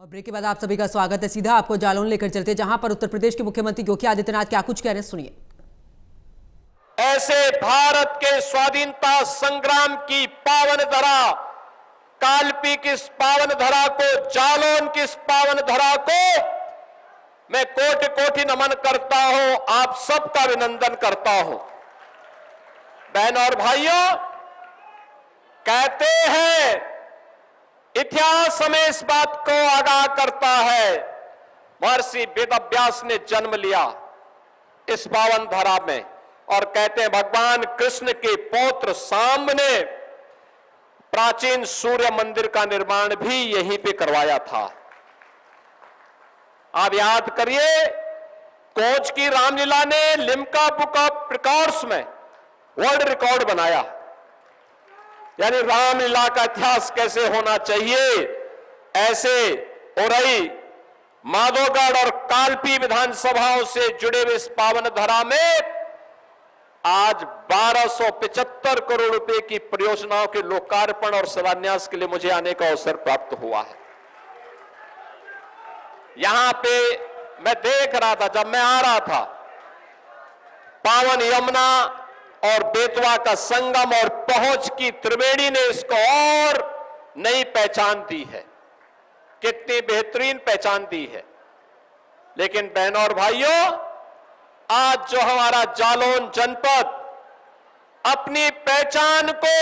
और ब्रेक के बाद आप सभी का स्वागत है। सीधा आपको जालौन लेकर चलते हैं, जहां पर उत्तर प्रदेश के मुख्यमंत्री योगी आदित्यनाथ क्या कुछ कह रहे हैं, सुनिए। ऐसे भारत के स्वाधीनता संग्राम की पावन धरा, कालपी की इस पावन धरा को, जालौन की इस पावन धरा को मैं कोटि कोटि नमन करता हूं, आप सबका अभिनंदन करता हूं। बहनों और भाइयों, कहते हैं इतिहास हमें इस बात को आगाह करता है, महर्षि वेदव्यास ने जन्म लिया इस पावन धरा में, और कहते हैं भगवान कृष्ण के पौत्र सांब ने प्राचीन सूर्य मंदिर का निर्माण भी यहीं पे करवाया था। आप याद करिए, कोच की रामलीला ने लिम्का बुक ऑफ रिकॉर्ड्स में वर्ल्ड रिकॉर्ड बनाया, यानी रामलीला का इतिहास कैसे होना चाहिए। ऐसे उरई, माधोगढ़ और कालपी विधानसभाओं से जुड़े हुए इस पावन धरा में आज 1275 करोड़ रुपए की परियोजनाओं के लोकार्पण और शिलान्यास के लिए मुझे आने का अवसर प्राप्त हुआ है। यहां पे मैं देख रहा था, जब मैं आ रहा था, पावन यमुना और बेतवा का संगम और पहुंच की त्रिवेणी ने इसको और नई पहचान दी है, कितनी बेहतरीन पहचान दी है। लेकिन बहनों और भाइयों, आज जो हमारा जालौन जनपद अपनी पहचान को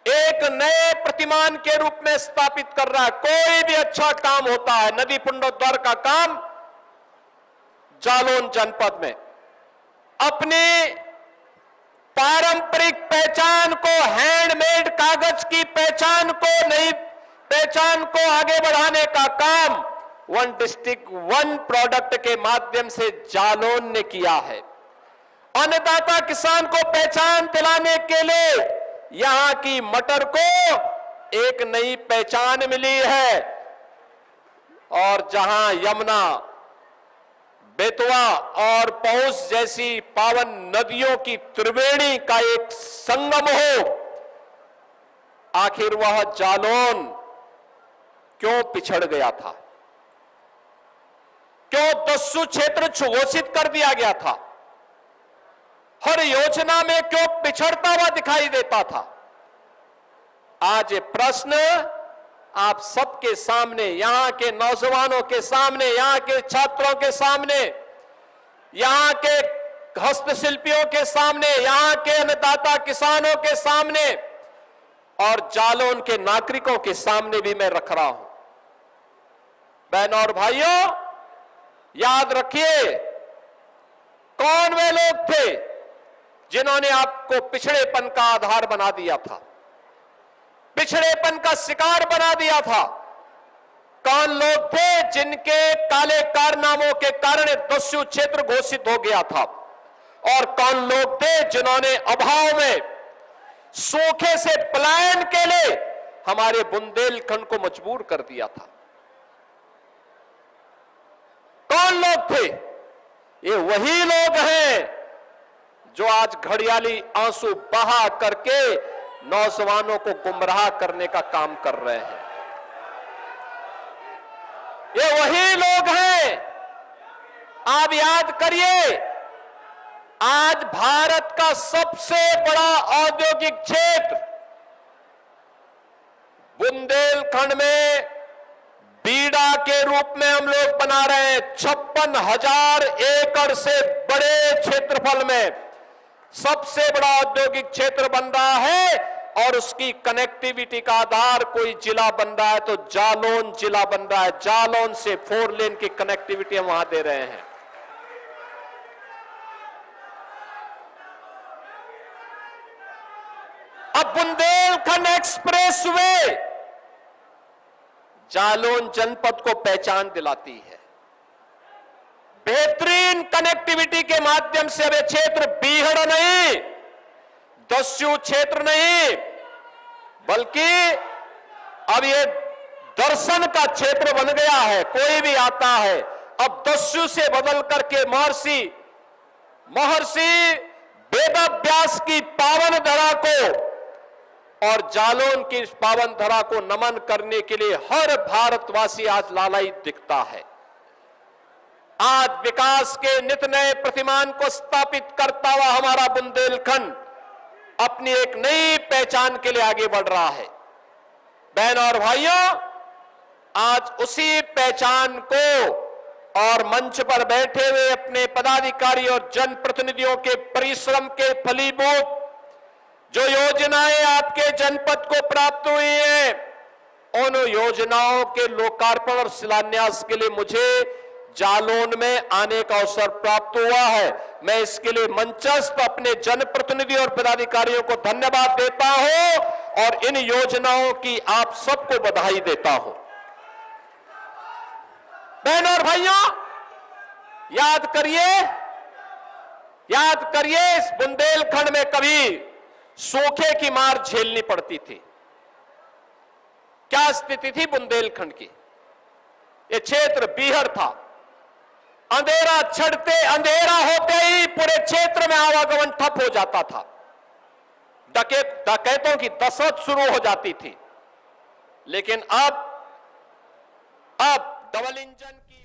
एक नए प्रतिमान के रूप में स्थापित कर रहा है। कोई भी अच्छा काम होता है, नदी पुनरुद्धार का काम जालौन जनपद में अपनी पारंपरिक पहचान को, हैंडमेड कागज की पहचान को, नई पहचान को आगे बढ़ाने का काम वन डिस्ट्रिक्ट वन प्रोडक्ट के माध्यम से जालौन ने किया है। अन्नदाता किसान को पहचान दिलाने के लिए यहां की मटर को एक नई पहचान मिली है, और जहां यमुना, बेतवा और पौष जैसी पावन नदियों की त्रिवेणी का एक संगम हो, आखिर वह जालौन क्यों पिछड़ गया था, क्यों दस्यु क्षेत्र घोषित कर दिया गया था, हर योजना में क्यों पिछड़ता हुआ दिखाई देता था। आज ये प्रश्न आप सबके सामने, यहां के नौजवानों के सामने, यहां के छात्रों के सामने, यहां के हस्तशिल्पियों के सामने, यहां के अन्नदाता किसानों के सामने और जालौन के नागरिकों के सामने भी मैं रख रहा हूं। बहनों और भाइयों, याद रखिए, कौन वे लोग थे जिन्होंने आपको पिछड़ेपन का आधार बना दिया था, पिछड़ेपन का शिकार बना दिया था। कौन लोग थे जिनके काले कारनामों के कारण दस्यु क्षेत्र घोषित हो गया था, और कौन लोग थे जिन्होंने अभाव में सूखे से पलायन के लिए हमारे बुंदेलखंड को मजबूर कर दिया था। कौन लोग थे? ये वही लोग हैं जो आज घड़ियाली आंसू बहा करके नौजवानों को गुमराह करने का काम कर रहे हैं। ये वही लोग हैं। आप याद करिए, आज भारत का सबसे बड़ा औद्योगिक क्षेत्र बुंदेलखंड में बीड़ा के रूप में हम लोग बना रहे हैं। 56,000 एकड़ से बड़े क्षेत्रफल में सबसे बड़ा औद्योगिक क्षेत्र बन रहा है, और उसकी कनेक्टिविटी का आधार कोई जिला बन रहा है तो जालौन जिला बन रहा है। जालौन से 4 लेन की कनेक्टिविटी हम वहां दे रहे हैं। अब बुंदेलखंड एक्सप्रेस वे जालौन जनपद को पहचान दिलाती है। बेहतरीन कनेक्टिविटी के माध्यम से अब ये क्षेत्र बीहड़ नहीं, दस्यु क्षेत्र नहीं, बल्कि अब ये दर्शन का क्षेत्र बन गया है। कोई भी आता है अब दस्यु से बदल करके महर्षि वेदव्यास की पावन धरा को और जालौन की इस पावन धरा को नमन करने के लिए हर भारतवासी आज लालायित दिखता है। आज विकास के नित नए प्रतिमान को स्थापित करता हुआ हमारा बुंदेलखंड अपनी एक नई पहचान के लिए आगे बढ़ रहा है। बहन और भाइयों, आज उसी पहचान को और मंच पर बैठे हुए अपने पदाधिकारी और जनप्रतिनिधियों के परिश्रम के फलीभूत जो योजनाएं आपके जनपद को प्राप्त हुई हैं, उन योजनाओं के लोकार्पण और शिलान्यास के लिए मुझे जालौन में आने का अवसर प्राप्त हुआ है। मैं इसके लिए मंचस्थ अपने जनप्रतिनिधि और पदाधिकारियों को धन्यवाद देता हूं और इन योजनाओं की आप सबको बधाई देता हूं। बहनों और भाइयों, याद करिए इस बुंदेलखंड में कभी सूखे की मार झेलनी पड़ती थी। क्या स्थिति थी बुंदेलखंड की? यह क्षेत्र बीहड़ था। अंधेरा होते ही पूरे क्षेत्र में आवागमन ठप हो जाता था। डकैतों की दस्तक शुरू हो जाती थी। लेकिन अब डबल इंजन की